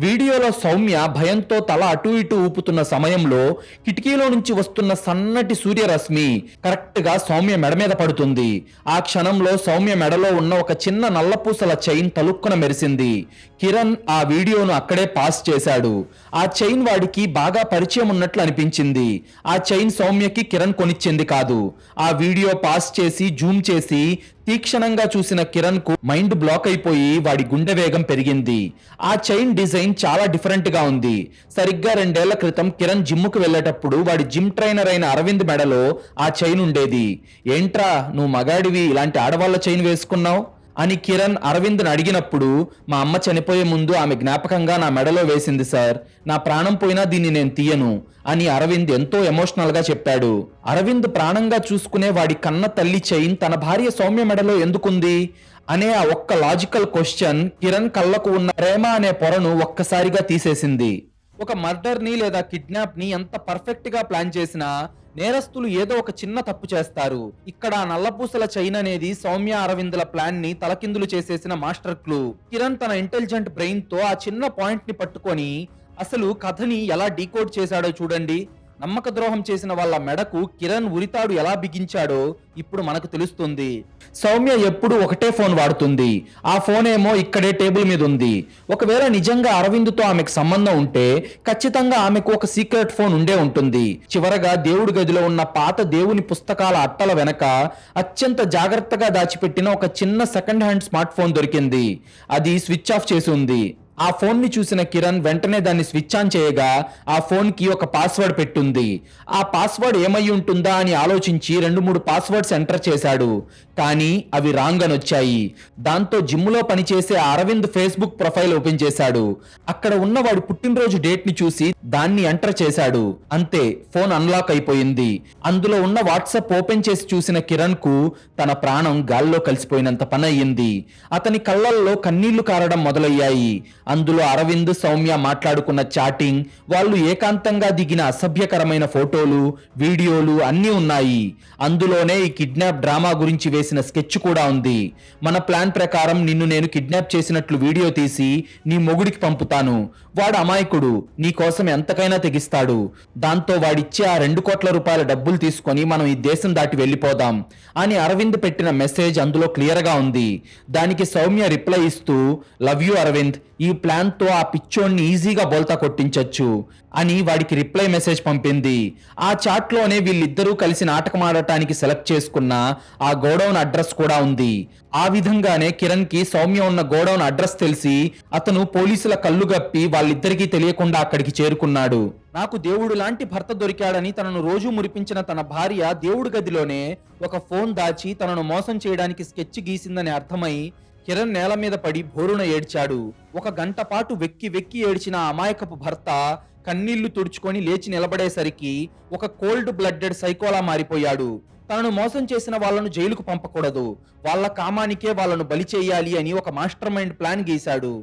A: వీడియోలో సౌమ్య భయంతో తల అటు ఇటు ఊపుతున్న సమయంలో కిటికీలో నుంచి వస్తున్న సన్నటి సూర్యరశ్మి కరెక్ట్ గా సౌమ్య మెడ మీద పడుతుంది. ఆ క్షణంలో సౌమ్య మెడలో ఉన్న ఒక చిన్న నల్లపూసల చైన్ తలుక్కున మెరిసింది. కిరణ్ ఆ వీడియోను అక్కడే పాస్ చేశాడు. ఆ చైన్ వాడికి బాగా పరిచయం ఉన్నట్లు అనిపించింది. ఆ చైన్ సౌమ్యకి కిరణ్ కొనిచ్చింది కాదు. ఆ వీడియో పాస్ చేసి జూమ్ చేసి తీక్షణంగా చూసిన కిరణ్ కు మైండ్ బ్లాక్ అయిపోయి వాడి గుండె వేగం పెరిగింది. ఆ చైన్ డిజైన్ చాలా డిఫరెంట్ గా ఉంది. సరిగ్గా 2 ఏళ్ల క్రితం కిరణ్ జిమ్ కు వెళ్లేటప్పుడు వాడి జిమ్ ట్రైనర్ అయిన అరవింద్ మెడలో ఆ చైన్ ఉండేది. ఏంట్రా నువ్వు మగాడివి ఇలాంటి ఆడవాళ్ళ చైన్ వేసుకున్నావు అని కిరణ్ అరవింద్ని అడిగినప్పుడు, మా అమ్మ చనిపోయే ముందు ఆమె జ్ఞాపకంగా నా మెడలో వేసింది సార్, నా ప్రాణం పోయినా దీన్ని నేను తీయను అని అరవింద్ ఎంతో ఎమోషనల్ గా చెప్పాడు. అరవింద్ ప్రాణంగా చూసుకునే వాడి కన్న తల్లి చైన్ తన భార్య సౌమ్య మెడలో ఎందుకుంది అనే ఆ ఒక్క లాజికల్ క్వశ్చన్ కిరణ్ కళ్ళకు ఉన్న ప్రేమ అనే పొరను ఒక్కసారిగా తీసేసింది. ఒక మర్డర్ ని లేదా కిడ్నాప్ ని ఎంత పర్ఫెక్ట్ గా ప్లాన్ చేసినా నేరస్తులు ఏదో ఒక చిన్న తప్పు చేస్తారు. ఇక్కడ నల్లపూసల చైన్ అనేది సౌమ్య అరవిందుల ప్లాన్ ని తలకిందులు చేసేసిన మాస్టర్ క్లూ. కిరణ్ తన ఇంటెలిజెంట్ బ్రెయిన్ తో ఆ చిన్న పాయింట్ ని పట్టుకొని అసలు కథని ఎలా డీకోడ్ చేశాడో చూడండి. నమ్మక ద్రోహం చేసిన వాళ్ళ మెడకు కిరణ్ ఉరితాడు ఎలా బిగించాడో ఇప్పుడు మనకు తెలుస్తుంది. సౌమ్య ఎప్పుడు ఒకటే ఫోన్ వాడుతుంది. ఆ ఫోన్ ఏమో ఇక్కడే టేబుల్ మీద ఉంది. ఒకవేళ నిజంగా అరవింద్తో ఆమెకు సంబంధం ఉంటే ఖచ్చితంగా ఆమెకు ఒక సీక్రెట్ ఫోన్ ఉండే ఉంటుంది. చివరగా దేవుడి గదిలో ఉన్న పాత దేవుని పుస్తకాల అట్టల వెనక అత్యంత జాగ్రత్తగా దాచిపెట్టిన ఒక చిన్న సెకండ్ హ్యాండ్ స్మార్ట్ ఫోన్ దొరికింది. అది స్విచ్ ఆఫ్ చేసి ఉంది. ఆ ఫోన్ ని చూసిన కిరణ్ వెంటనే దాన్ని స్విచ్ ఆన్ చేయగా ఆ ఫోన్ కి ఒక పాస్వర్డ్ పెట్టుంది. ఆ పాస్వర్డ్ ఏమై ఉంటుందా అని ఆలోచించి 2-3 పాస్వర్డ్స్ ఎంటర్ చేశాడు. కానీ అవి రాంగ్ అని వచ్చాయి. దాంతో జిమ్ లో పనిచేసే అరవింద్ ఫేస్బుక్ ప్రొఫైల్ ఓపెన్ చేశాడు. అక్కడ ఉన్న వాడి పుట్టినరోజు డేట్ ని చూసి దాన్ని ఎంటర్ చేశాడు. అంతే, ఫోన్ అన్లాక్ అయిపోయింది. అందులో ఉన్న వాట్సాప్ ఓపెన్ చేసి చూసిన కిరణ్ కు తన ప్రాణం గాల్లో కలిసిపోయినంత పని అయ్యింది. అతని కళ్ళల్లో కన్నీళ్లు కారడం మొదలయ్యాయి. అందులో అరవింద్ సౌమ్య మాట్లాడుకున్న చాటింగ్, వాళ్ళు ఏకాంతంగా దిగిన అసభ్యకరమైన ఫోటోలు, వీడియోలు అన్నీ ఉన్నాయి. అందులోనే ఈ కిడ్నాప్ డ్రామా గురించి వేసిన స్కెచ్ కూడా ఉంది. మన ప్లాన్ ప్రకారం నిన్ను నేను కిడ్నాప్ చేసినట్లు వీడియో తీసి నీ మొగుడికి పంపుతాను. వాడు అమాయకుడు, నీ కోసం ఎంతకైనా తెగిస్తాడు. దాంతో వాడిచ్చే ఆ 2 కోట్ల రూపాయల డబ్బులు తీసుకొని మనం ఈ దేశం దాటి వెళ్ళిపోదాం అని అరవింద్ పెట్టిన మెసేజ్ అందులో క్లియర్ గా ఉంది. దానికి సౌమ్య రిప్లై ఇస్తూ, లవ్ యూ అరవింద్, ఈ ప్లాన్ తో ఆ పిచ్చోడ్ని ఈజీగా బోల్తా కొట్టించొచ్చు అని వాడికి రిప్లై మెసేజ్ పంపింది. ఆ చాట్ లోనే వీళ్ళిద్దరూ కలిసి నాటకం ఆడటానికి సెలెక్ట్ చేసుకున్న ఆ గోడౌన్ అడ్రస్ కూడా ఉంది. ఆ విధంగానే కిరణ్ కి సౌమ్య ఉన్న గోడౌన్ అడ్రస్ తెలిసి అతను పోలీసుల కళ్ళు గప్పి వాళ్ళిద్దరికీ తెలియకుండా అక్కడికి చేరుకున్నాడు. నాకు దేవుడు లాంటి భర్త దొరికాడని తనను రోజు మురిపించిన తన భార్య దేవుడి గదిలోనే ఒక ఫోన్ దాచి తనను మోసం చేయడానికి స్కెచ్ గీసిందని అర్థమై కిరణ్ నేల మీద పడి బోరున ఏడ్చాడు. 1 గంట పాటు వెక్కి వెక్కి ఏడ్చిన ఆ అమాయకపు భర్త కన్నీళ్లు తుడుచుకొని లేచి నిలబడేసరికి ఒక కోల్డ్ బ్లడెడ్ సైకోలా మారిపోయాడు. తనను మోసం చేసిన వాళ్ళను జైలుకు పంపకూడదు, వాళ్ళ కామానికే వాళ్ళను బలి చేయాలి అని ఒక మాస్టర్ మైండ్ ప్లాన్ గీశాడు.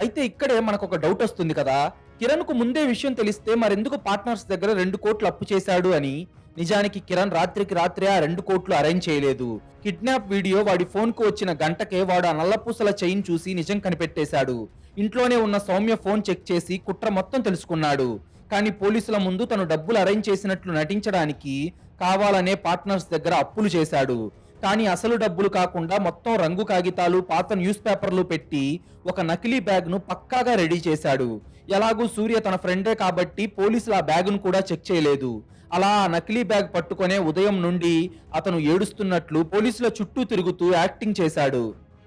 A: అయితే ఇక్కడే మనకు ఒక డౌట్ వస్తుంది కదా, కిరణ్ కు ముందే విషయం తెలిస్తే మరెందుకు పార్ట్నర్స్ దగ్గర 2 కోట్లు అప్పు చేశాడు అని. నిజానికి కిరణ్ రాత్రికి రాత్రే ఆ 2 కోట్లు అరేంజ్ చేయలేదు. కిడ్నాప్ వీడియో వాడి ఫోన్ కు వచ్చిన గంటకే వాడు ఆ నల్లపూసల చైన్ చూసి నిజం కనిపెట్టేశాడు. ఇంట్లోనే ఉన్న సౌమ్య ఫోన్ చెక్ చేసి కుట్ర మొత్తం తెలుసుకున్నాడు. కానీ పోలీసుల ముందు తను డబ్బులు అరేంజ్ చేసినట్లు నటించడానికి కావాలనే పార్ట్నర్స్ దగ్గర అప్పులు చేశాడు. కానీ అసలు డబ్బులు కాకుండా మొత్తం రంగు కాగితాలు, పాత న్యూస్ పేపర్లు పెట్టి ఒక నకిలీ బ్యాగ్ ను పక్కాగా రెడీ చేశాడు. ఎలాగూ సూర్య తన ఫ్రెండే కాబట్టి పోలీసులు ఆ బ్యాగ్ ను కూడా చెక్ చేయలేదు. అలా ఆ నకిలీ బ్యాగ్ పట్టుకునే ఉదయం నుండి అతను ఏడుస్తున్నట్లు పోలీసుల చుట్టూ తిరుగుతూ యాక్టింగ్ చేశాడు.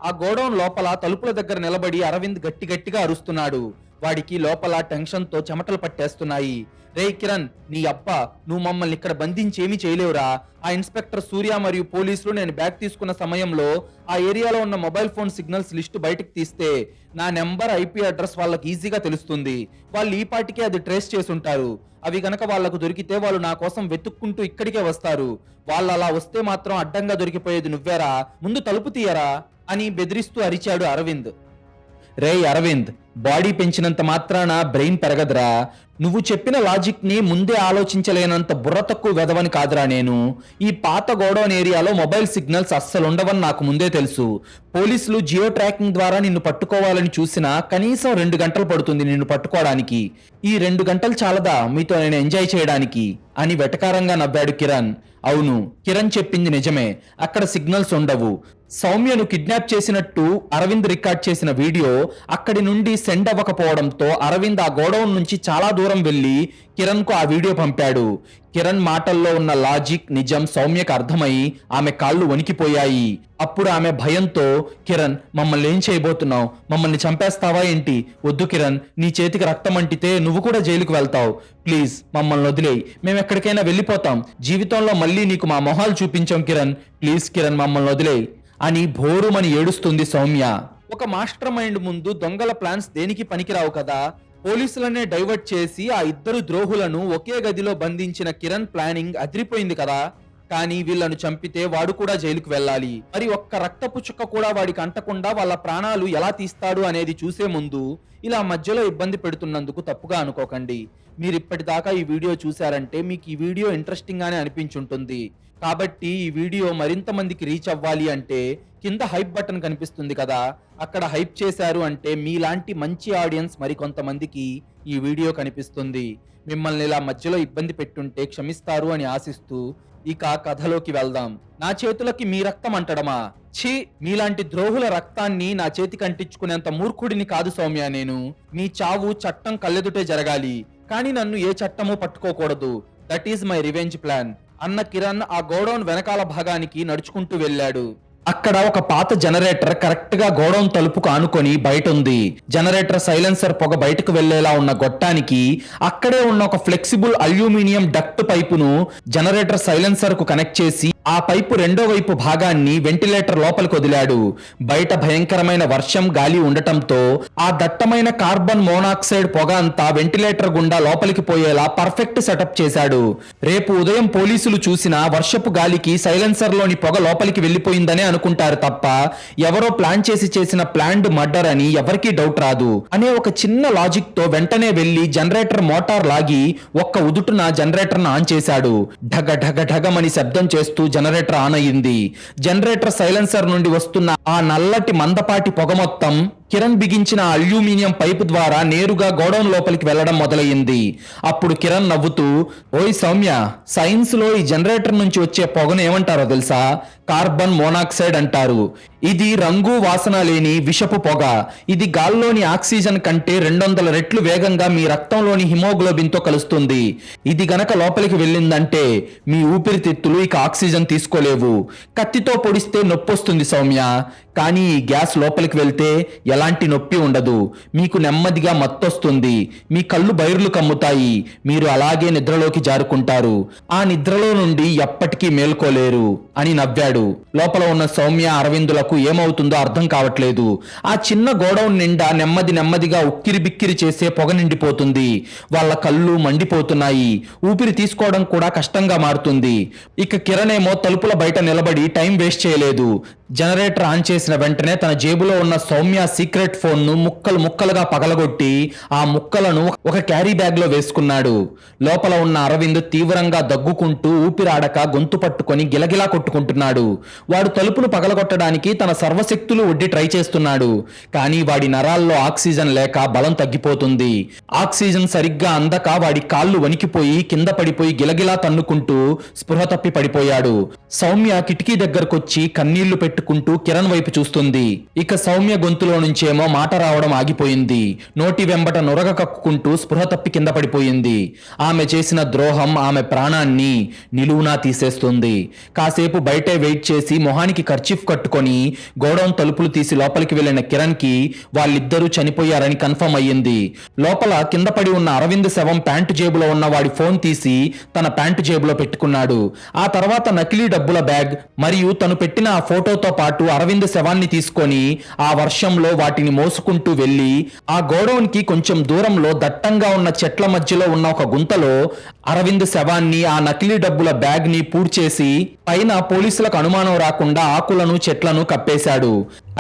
A: ఆ గోడౌన్ లోపల తలుపుల దగ్గర నిలబడి అరవింద్ గట్టిగా అరుస్తున్నాడు. వాడికి లోపల టెన్షన్ తో చెమటలు పట్టేస్తున్నాయి. రే కిరణ్, నీ అబ్బా, నువ్వు మమ్మల్ని ఇక్కడ బంధించి ఏమీ చేయలేవురా. ఆ ఇన్స్పెక్టర్ సూర్య మరియు పోలీసులు నేను బ్యాగ్ తీసుకున్న సమయంలో ఆ ఏరియాలో ఉన్న మొబైల్ ఫోన్ సిగ్నల్స్ లిస్టు బయటకు తీస్తే నా నెంబర్, ఐపీ అడ్రస్ వాళ్ళకి ఈజీగా తెలుస్తుంది. వాళ్ళు ఈ పాటికే అది ట్రేస్ చేసి ఉంటారు. అవి గనక వాళ్లకు దొరికితే వాళ్ళు నా కోసం వెతుక్కుంటూ ఇక్కడికే వస్తారు. వాళ్ళు అలా వస్తే మాత్రం అడ్డంగా దొరికిపోయేది నువ్వేరా, ముందు తలుపు తీయరా అని బెదిరిస్తూ అరిచాడు అరవింద్. రేయ్ అరవింద్, బాడీ పెంచినంత మాత్రాన బ్రెయిన్ పెరగదురా. నువ్వు చెప్పిన లాజిక్ ని ముందే ఆలోచించలేనంత బుర్ర తక్కువ వెదవని కాదురా నేను. ఈ పాత గోడౌన్ ఏరియాలో మొబైల్ సిగ్నల్స్ అస్సలు ఉండవని నాకు ముందే తెలుసు. పోలీసులు జియో ట్రాకింగ్ ద్వారా నిన్ను పట్టుకోవాలని చూసినా కనీసం 2 గంటలు పడుతుంది నిన్ను పట్టుకోవడానికి. ఈ 2 గంటలు చాలదా మీతో నేను ఎంజాయ్ చేయడానికి అని వెటకారంగా నవ్వాడు కిరణ్. అవును, కిరణ్ చెప్పింది నిజమే. అక్కడ సిగ్నల్స్ ఉండవు. సౌమ్యను కిడ్నాప్ చేసినట్టు అరవింద్ రికార్డ్ చేసిన వీడియో అక్కడి నుండి సెండ్ అవ్వకపోవడంతో అరవింద్ ఆ గోడౌన్ నుంచి చాలా దూరం వెళ్లి కిరణ్ కు ఆ వీడియో పంపాడు. కిరణ్ మాటల్లో ఉన్న లాజిక్, నిజం సౌమ్యకు అర్థమై ఆమె కాళ్ళు వణికిపోయాయి. అప్పుడు ఆమె భయంతో, కిరణ్ మమ్మల్ని ఏం చేయబోతున్నావు? మమ్మల్ని చంపేస్తావా ఏంటి? వద్దు కిరణ్, నీ చేతికి రక్తం అంటితే నువ్వు కూడా జైలుకు వెళ్తావు. ప్లీజ్ మమ్మల్ని వదిలేయి, మేము ఎక్కడికైనా వెళ్ళిపోతాం. జీవితంలో మళ్ళీ నీకు మా మొహాలు చూపించాం కిరణ్. ప్లీజ్ కిరణ్ మమ్మల్ని వదిలేయి అని భోరుమని ఏడుస్తుంది సౌమ్య. ఒక మాస్టర్ మైండ్ ముందు దొంగల ప్లాన్స్ దేనికి పనికిరావు కదా. పోలీసులనే డైవర్ట్ చేసి ఆ ఇద్దరు ద్రోహులను ఒకే గదిలో బంధించిన కిరణ్ ప్లానింగ్ అదిరిపోయింది కదా. కానీ వీళ్ళను చంపితే వాడు కూడా జైలుకు వెళ్ళాలి. మరి ఒక్క రక్తపు చుక్క కూడా వాడికి అంటకుండా వాళ్ళ ప్రాణాలు ఎలా తీస్తాడు అనేది చూసే ముందు ఇలా మధ్యలో ఇబ్బంది పెడుతున్నందుకు తప్పుగా అనుకోకండి. మీరు ఇప్పటిదాకా ఈ వీడియో చూశారంటే మీకు ఈ వీడియో ఇంట్రెస్టింగ్ గానే అనిపించుంటుంది. కాబట్టి ఈ వీడియో మరింత మందికి రీచ్ అవ్వాలి అంటే కింద హైప్ బటన్ కనిపిస్తుంది కదా, అక్కడ హైప్ చేశారు అంటే మీలాంటి మంచి ఆడియన్స్ మరికొంతమందికి ఈ వీడియో కనిపిస్తుంది. మిమ్మల్ని ఇలా మధ్యలో ఇబ్బంది పెట్టుంటే క్షమిస్తారు అని ఆశిస్తూ ఇక కథలోకి వెళ్దాం. నా చేతులకి మీ రక్తం అంటడమా? ఛీ, మీలాంటి ద్రోహుల రక్తాన్ని నా చేతికి అంటించుకునేంత మూర్ఖుడిని కాదు సౌమ్య నేను. మీ చావు చట్టం కళ్ళెదుటే జరగాలి, కానీ నన్ను ఏ చట్టమూ పట్టుకోకూడదు. That is my revenge plan అన్న కిరణ్ ఆ గోడౌన్ వెనకాల భాగానికి నడుచుకుంటూ వెళ్ళాడు. అక్కడ ఒక పాత జనరేటర్ కరెక్ట్ గా గోడౌన్ తలుపుకు ఆనుకొని బయట ఉంది. జనరేటర్ సైలెన్సర్ పొగ బయటకు వెళ్లేలా ఉన్న గొట్టానికి అక్కడే ఉన్న ఒక ఫ్లెక్సిబుల్ అల్యూమినియం డక్ట్ పైపును జనరేటర్ సైలెన్సర్ కు కనెక్ట్ చేసి ఆ పైపు రెండో వైపు భాగాన్ని వెంటిలేటర్ లోపలికి వదిలాడు. బయట భయంకరమైన వర్షం, గాలి ఉండటంతో ఆ దట్టమైన కార్బన్ మోనాక్సైడ్ పొగ అంతా వెంటిలేటర్ గుండా లోపలికి పోయేలా పర్ఫెక్ట్ సెటప్ చేశాడు. రేపు ఉదయం పోలీసులు చూసిన వర్షపు గాలికి సైలెన్సర్ లోని పొగ లోపలికి వెళ్లిపోయిందనే అనుకుంటారు తప్ప ఎవరో ప్లాన్ చేసిన ప్లాన్డ్ మర్డర్ అని ఎవరికీ డౌట్ రాదు అనే ఒక చిన్న లాజిక్ తో వెంటనే వెళ్లి జనరేటర్ మోటార్ లాగి ఒక్క ఉదుటున జనరేటర్ ఆన్ చేశాడు. ఢగ ఢగ ఢగమని శబ్దం చేస్తూ జనరేటర్ ఆన్ అయ్యింది. జనరేటర్ సైలెన్సర్ నుండి వస్తున్న ఆ నల్లటి మందపాటి పొగ మొత్తం కిరణ్ బిగించిన అల్యూమినియం పైపు ద్వారా నేరుగా గోడౌన్ లోపలికి వెళ్లడం మొదలయ్యింది. అప్పుడు కిరణ్ నవ్వుతూ, ఓయ్ సౌమ్య, సైన్స్ లో ఈ జనరేటర్ నుంచి వచ్చే పొగను ఏమంటారో తెలుసా? కార్బన్ మోనాక్సైడ్ అంటారు. ఇది రంగు, వాసన లేని విషపు పొగ. ఇది గాల్లోని ఆక్సిజన్ కంటే 200 రెట్లు వేగంగా మీ రక్తంలోని హిమోగ్లోబిన్ తో కలుస్తుంది. ఇది గనక లోపలికి వెళ్ళిందంటే మీ ఊపిరితిత్తులు ఇక ఆక్సిజన్ తీసుకోలేవు. కత్తితో పొడిస్తే నొప్పొస్తుంది సౌమ్య, కానీ ఈ గ్యాస్ లోపలికి వెళ్తే ఎలాంటి నొప్పి ఉండదు. మీకు నెమ్మదిగా మత్తొస్తుంది. మీ కళ్ళు బైర్లు కమ్ముతాయి. మీరు అలాగే నిద్రలోకి జారుకుంటారు. ఆ నిద్రలో నుండి ఎప్పటికీ మేల్కోలేరు అని నవ్వాడు. లోపల ఉన్న సౌమ్య, అరవిందులకు ఏమవుతుందో అర్థం కావట్లేదు. ఆ చిన్న గోడౌన్ నిండా నెమ్మదిగా ఉక్కిరి బిక్కిరి చేసే పొగ నిండిపోతుంది. వాళ్ళ కళ్ళు మండిపోతున్నాయి. ఊపిరి తీసుకోవడం కూడా కష్టంగా మారుతుంది. ఇక కిరణ్ ఏమో తలుపుల బయట నిలబడి టైం వేస్ట్ చేయలేదు. జనరేటర్ ఆన్ చేసిన వెంటనే తన జేబులో ఉన్న సౌమ్య సీక్రెట్ ఫోన్ ను ముక్కలు ముక్కలుగా పగలగొట్టి ఆ ముక్కలను ఒక క్యారీ బ్యాగ్ లో వేసుకున్నాడు. లోపల ఉన్న అరవింద్ తీవ్రంగా దగ్గుకుంటూ ఊపిరాడక గొంతు పట్టుకొని గిలగిలా కొట్టుకుంటున్నాడు. వాడు తలుపును పగలగొట్టడానికి తన సర్వశక్తులు ఒడ్డి ట్రై చేస్తున్నాడు. కానీ వాడి నరాల్లో ఆక్సిజన్ లేక బలం తగ్గిపోతుంది. ఆక్సిజన్ సరిగ్గా అందక వాడి కాళ్ళు వణికిపోయి కింద పడిపోయి గిలగిలా తన్నుకుంటూ స్పృహ తప్పి పడిపోయాడు. సౌమ్య కిటికీ దగ్గరకొచ్చి కన్నీళ్లు పెట్టుకుంటూ కిరణ్ వైపు చూస్తుంది. ఇక సౌమ్య గొంతులో నుంచేమో మాట రావడం ఆగిపోయింది. నోటి వెంబట నొరగ కక్కుకుంటూ స్పృహ తప్పి కింద పడిపోయింది. ఆమె చేసిన ద్రోహం ఆమె ప్రాణాన్ని నిలువునా తీసేస్తుంది. కాసేపు బయటే వెయిట్ చేసి మొహానికి కర్చీఫ్ కట్టుకొని గోడౌన్ తలుపులు తీసి లోపలికి వెళ్లిన కిరణ్ కి వాళ్ళిద్దరూ చనిపోయారని కన్ఫర్మ్ అయ్యింది. లోపల కింద పడి ఉన్న అరవింద్ శవం ప్యాంటు జేబులో ఉన్న వాడి ఫోన్ తీసి తన ప్యాంటు జేబులో పెట్టుకున్నాడు. ఆ తర్వాత నకిలీ డబ్బుల బ్యాగ్ మరియు తను పెట్టిన ఆ ఫోటోతో పాటు అరవింద్ శవాన్ని తీసుకొని ఆ వర్షంలో వాటిని మోసుకుంటూ వెళ్లి ఆ గోడౌన్ కి కొంచెం దూరంలో దట్టంగా ఉన్న చెట్ల మధ్యలో ఉన్న ఒక గుంతలో అరవింద్ శవాన్ని ఆ నకిలీ డబ్బుల బ్యాగ్ ని పూడ్చేసి పైన పోలీసులకు అనుమానం రాకుండా ఆకులను చెట్లను కప్పేశాడు.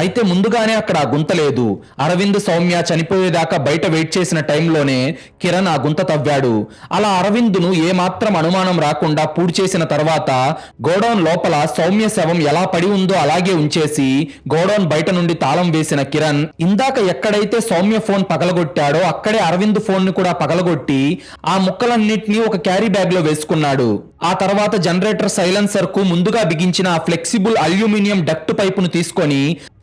A: అయితే ముందుగానే అక్కడ ఆ గుంత లేదు. అరవింద్ సౌమ్య చనిపోయేదాకా బయట వెయిట్ చేసిన టైంలోనే కిరణ్ ఆ గుంత తవ్వాడు. అలా అరవింద్ను ఏమాత్రం అనుమానం రాకుండా పూడ్చేసిన తర్వాత గోడౌన్ లోపల సౌమ్య శవం ఎలా పడి ఉందో అలాగే ఉంచేసి గోడౌన్ బయట నుండి తాళం వేసిన కిరణ్ ఇందాక ఎక్కడైతే సౌమ్య ఫోన్ పగలగొట్టాడో అక్కడే అరవింద్ ఫోన్ ని కూడా పగలగొట్టి ఆ ముక్కలన్నిటినీ ఒక క్యారీ బ్యాగ్ లో వేసుకున్నాడు. ఆ తర్వాత జనరేటర్ సైలెన్సర్ కు ముందుగా బిగించిన ఆ ఫ్లెక్సిబుల్ అల్యూమినియం డక్ట్ పైపును తీసుకొని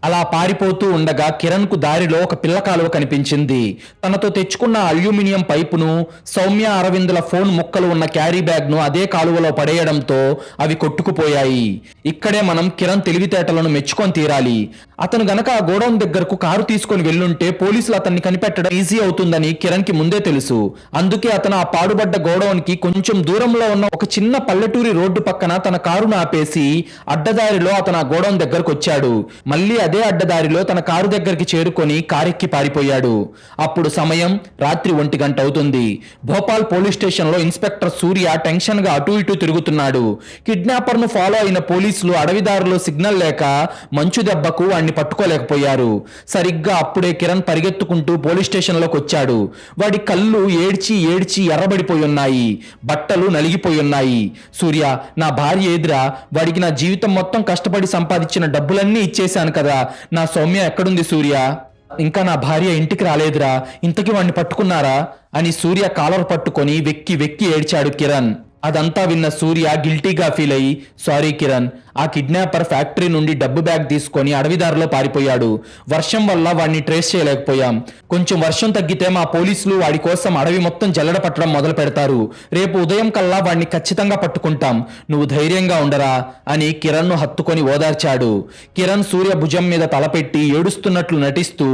A: అలా పారిపోతూ ఉండగా కిరణ్ కు దారిలో ఒక పిల్ల కాలువ కనిపించింది. తనతో తెచ్చుకున్న అల్యూమినియం పైపును సౌమ్య అరవిందుల ఫోన్ ముక్కలు ఉన్న క్యారీ బ్యాగ్ ను అదే కాలువలో పడేయడంతో అవి కొట్టుకుపోయాయి. ఇక్కడే మనం కిరణ్ తెలివితేటలను మెచ్చుకొని తీరాలి. అతను గనక ఆ గోడౌన్ దగ్గరకు కారు తీసుకొని వెళ్ళుంటే పోలీసులు అతన్ని కనిపెట్టడం ఈజీ అవుతుందని కిరణ్ కి ముందే తెలుసు. అందుకే అతను ఆ పాడుబడ్డ గోడౌన్ కి కొంచెం దూరంలో ఉన్న ఒక చిన్న పల్లెటూరి రోడ్డు పక్కన తన కారును ఆపేసి అడ్డదారిలో అతను ఆ గోడౌన్ దగ్గరకు వచ్చాడు. మళ్ళీ అదే అడ్డదారిలో తన కారు దగ్గరికి చేరుకొని కారెక్కి పారిపోయాడు. అప్పుడు సమయం రాత్రి 1 గంట అవుతుంది. భోపాల్ పోలీస్ స్టేషన్ లో ఇన్స్పెక్టర్ సూర్య టెన్షన్ గా అటు ఇటు తిరుగుతున్నాడు. కిడ్నాపర్ ను ఫాలో అయిన పోలీసులు అడవిదారులో సిగ్నల్ లేక మంచు దెబ్బకు వాడిని పట్టుకోలేకపోయారు. సరిగ్గా అప్పుడే కిరణ్ పరిగెత్తుకుంటూ పోలీస్ స్టేషన్ లోకి వచ్చాడు. వాడి కళ్ళు ఏడ్చి ఏడ్చి ఎర్రబడిపోయి ఉన్నాయి. బట్టలు నలిగిపోయి ఉన్నాయి. సూర్య, నా భార్య ఎదురా, వాడికి నా జీవితం మొత్తం కష్టపడి సంపాదించిన డబ్బులన్నీ ఇచ్చేశాను కదా, నా సౌమ్య ఎక్కడుంది సూర్య? ఇంకా నా భార్య ఇంటికి రాలేదురా, ఇంతకీ వాడిని పట్టుకున్నారా అని సూర్య కాలర్ పట్టుకొని వెక్కి వెక్కి ఏడ్చాడు కిరణ్. అదంతా విన్న సూర్య గిల్టీగా ఫీల్ అయ్యి, సారీ కిరణ్, ఆ కిడ్నాపర్ ఫ్యాక్టరీ నుండి డబ్బు బ్యాగ్ తీసుకొని అడవిదారిలో పారిపోయాడు. వర్షం వల్ల వాడిని ట్రేస్ చేయలేకపోయాం. కొంచెం వర్షం తగ్గితే మా పోలీసులు వాడి కోసం అడవి మొత్తం జల్లెడ పట్టడం మొదలు పెడతారు. రేపు ఉదయం కల్లా వాడిని ఖచ్చితంగా పట్టుకుంటాం. నువ్వు ధైర్యంగా ఉండరా అని కిరణ్ ను హత్తుకొని ఓదార్చాడు. కిరణ్ సూర్య భుజం మీద తలపెట్టి ఏడుస్తున్నట్లు నటిస్తూ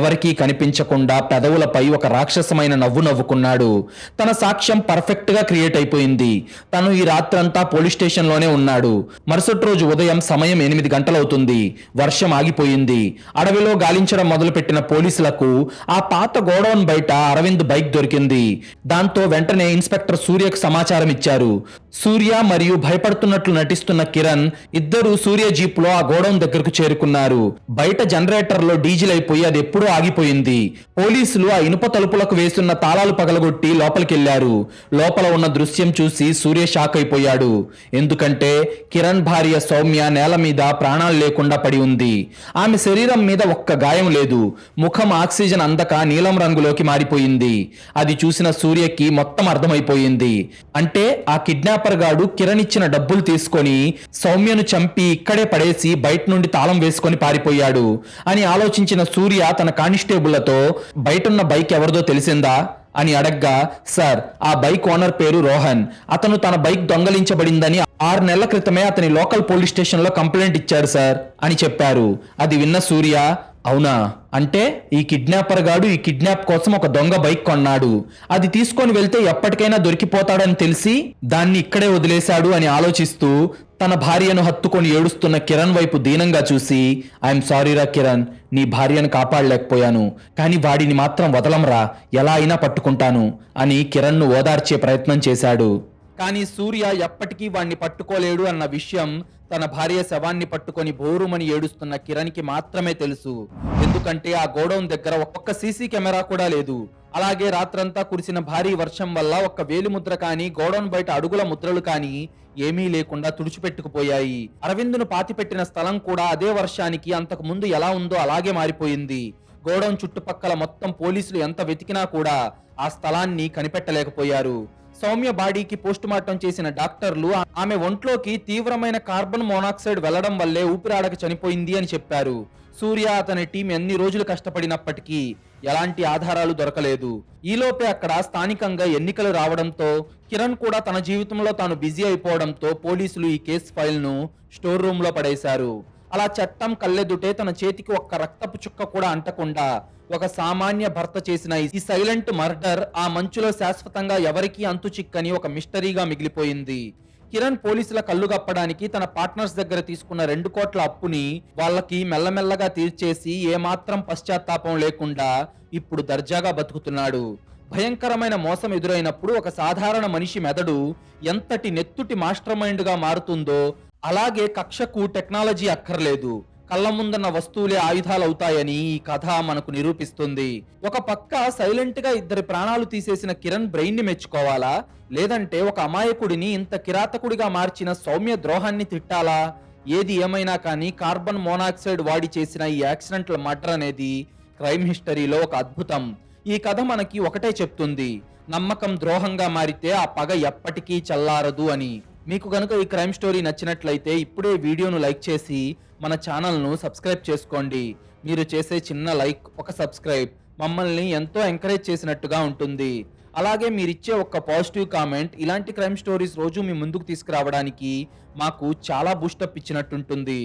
A: ఎవరికీ కనిపించకుండా పెదవులపై ఒక రాక్షసమైన నవ్వు నవ్వుకున్నాడు. తన సాక్ష్యం పర్ఫెక్ట్ గా క్రియేట్ అయిపోయింది. తను ఈ రాత్రంతా పోలీస్ స్టేషన్ లోనే ఉన్నాడు. మరుసటి రోజు ఉదయం సమయం 8 గంటలవుతుంది. వర్షం ఆగిపోయింది. అడవిలో గాలించడం మొదలుపెట్టిన పోలీసులకు ఆ పాత గోడౌన్ బయట అరవింద్ బైక్ దొరికింది. దాంతో వెంటనే ఇన్స్పెక్టర్ సూర్యకు సమాచారం ఇచ్చారు. సూర్య మరియు భయపడుతున్నట్లు నటిస్తున్న కిరణ్ ఇద్దరు సూర్య జీప్ లో ఆ గోడౌన్ దగ్గరకు చేరుకున్నారు. బయట జనరేటర్ లో డీజిల్ అయిపోయి అది ఎప్పుడూ ఆగిపోయింది. పోలీసులు ఆ ఇనుప తలుపులకు వేసున్న తాళాలు పగలగొట్టి లోపలికెళ్లారు. లోపల ఉన్న దృశ్యం చూసి సూర్య షాక్ అయిపోయాడు. ఎందుకంటే కిరణ్ భార్య సౌమ్య నేల మీద ప్రాణాలు లేకుండా పడి ఉంది. ఆమె శరీరం మీద ఒక్క గాయం లేదు. ముఖం ఆక్సిజన్ అందక నీలం రంగులోకి మారిపోయింది. అది చూసిన సూర్యకి మొత్తం అర్థమైపోయింది. అంటే ఆ కిడ్నాపర్ గాడు కిరణ్ ఇచ్చిన డబ్బులు తీసుకొని సౌమ్యను చంపి ఇక్కడే పడేసి బయట నుండి తాళం వేసుకొని పారిపోయాడు అని ఆలోచించిన సూర్య తన కానిస్టేబుళ్లతో బయటున్న బైక్ ఎవరిదో తెలిసిందా అని అడగ్గా, సార్, ఆ బైక్ ఓనర్ పేరు రోహన్. అతను తన బైక్ దొంగలించబడిందని 6 నెలల క్రితమే అతని లోకల్ పోలీస్ స్టేషన్ లో కంప్లైంట్ ఇచ్చాడు సార్ అని చెప్పారు. అది విన్న సూర్య, అవునా, అంటే ఈ కిడ్నాపర్ గాడు ఈ కిడ్నాప్ కోసం ఒక దొంగ బైక్ కొన్నాడు. అది తీసుకొని వెళ్తే ఎప్పటికైనా దొరికిపోతాడని తెలిసి దాన్ని ఇక్కడే వదిలేశాడు అని ఆలోచిస్తూ తన భార్యను హత్తుకొని ఏడుస్తున్న కిరణ్ వైపు దీనంగా చూసి, ఐఎమ్ సారీరా కిరణ్, నీ భార్యను కాపాడలేకపోయాను, కానీ వాడిని మాత్రం వదలంరా, ఎలా అయినా పట్టుకుంటాను అని కిరణ్ ను ఓదార్చే ప్రయత్నం చేశాడు. కానీ సూర్య ఎప్పటికీ వాణ్ణి పట్టుకోలేడు అన్న విషయం తన భార్య శవాన్ని పట్టుకొని బోరుమని ఏడుస్తున్న కిరణ్కి మాత్రమే తెలుసు. ఎందుకంటే ఆ గోడౌన్ దగ్గర ఒక్క సీసీ కెమెరా కూడా లేదు. అలాగే రాత్రంతా కురిసిన భారీ వర్షం వల్ల ఒక్క వేలిముద్ర కానీ గోడౌన్ బయట అడుగుల ముద్రలు కానీ ఏమీ లేకుండా తుడిచిపెట్టుకుపోయాయి. అరవింద్ను పాతిపెట్టిన స్థలం కూడా అదే వర్షానికి అంతకు ముందు ఎలా ఉందో అలాగే మారిపోయింది. గోడౌన్ చుట్టుపక్కల మొత్తం పోలీసులు ఎంత వెతికినా కూడా ఆ స్థలాన్ని కనిపెట్టలేకపోయారు. సౌమ్య బాడీకి పోస్టుమార్టం చేసిన డాక్టర్లు ఆమె ఒంట్లోకి తీవ్రమైన కార్బన్ మోనాక్సైడ్ వెళ్లడం వల్లే ఊపిరాడక చనిపోయింది అని చెప్పారు. సూర్య అతని టీం ఎన్ని రోజులు కష్టపడినప్పటికీ ఎలాంటి ఆధారాలు దొరకలేదు. ఈలోపే అక్కడ స్థానికంగా ఎన్నికలు రావడంతో కిరణ్ కూడా తన జీవితంలో తాను బిజీ అయిపోవడంతో పోలీసులు ఈ కేసు ఫైల్ ను స్టోర్ రూమ్ లో పడేశారు. అలా చట్టం కళ్ళెదుటే తన చేతికి ఒక్క రక్తపు చుక్క కూడా అంటకుండా ఒక సామాన్య భర్త చేసిన ఈ సైలెంట్ మర్డర్ ఆ మంచులో శాశ్వతంగా ఎవరికీ అంతు చిక్కని ఒక మిస్టరీగా మిగిలిపోయింది. కిరణ్ పోలీసుల కళ్ళు కప్పడానికి తన పార్ట్నర్స్ దగ్గర తీసుకున్న 2 కోట్ల అప్పుని వాళ్ళకి మెల్లమెల్లగా తీర్చేసి ఏమాత్రం పశ్చాత్తాపం లేకుండా ఇప్పుడు దర్జాగా బతుకుతున్నాడు. భయంకరమైన మోసం ఎదురైనప్పుడు ఒక సాధారణ మనిషి మెదడు ఎంతటి నెత్తుటి మాస్టర్ మైండ్ గా మారుతుందో అలాగే కక్షకు టెక్నాలజీ అక్కర్లేదు. కళ్ళ ముందున్న వస్తువులే ఆయుధాలవుతాయని ఈ కథ మనకు నిరూపిస్తుంది. ఒక పక్క సైలెంట్ గా 2 ప్రాణాలు తీసేసిన కిరణ్ బ్రెయిన్ ని మెచ్చుకోవాలా, లేదంటే ఒక అమాయకుడిని ఇంత కిరాతకుడిగా మార్చిన సౌమ్య ద్రోహాన్ని తిట్టాలా? ఏది ఏమైనా కానీ కార్బన్ మోనాక్సైడ్ వాడి చేసిన ఈ యాక్సిడెంటల్ మర్డర్ అనేది క్రైమ్ హిస్టరీలో ఒక అద్భుతం. ఈ కథ మనకి ఒకటే చెప్తుంది, నమ్మకం ద్రోహంగా మారితే ఆ పగ ఎప్పటికీ చల్లారదు అని. మీకు గనుక ఈ క్రైమ్ స్టోరీ నచ్చినట్లయితే ఇప్పుడే వీడియోను లైక్ చేసి మన ఛానల్ను సబ్స్క్రైబ్ చేసుకోండి. మీరు చేసే చిన్న లైక్, ఒక సబ్స్క్రైబ్ మమ్మల్ని ఎంతో ఎంకరేజ్ చేసినట్టుగా ఉంటుంది. అలాగే మీరిచ్చే ఒక్క పాజిటివ్ కామెంట్ ఇలాంటి క్రైమ్ స్టోరీస్ రోజు మీ ముందుకు తీసుకురావడానికి మాకు చాలా బూస్టప్ ఇచ్చినట్టుంటుంది.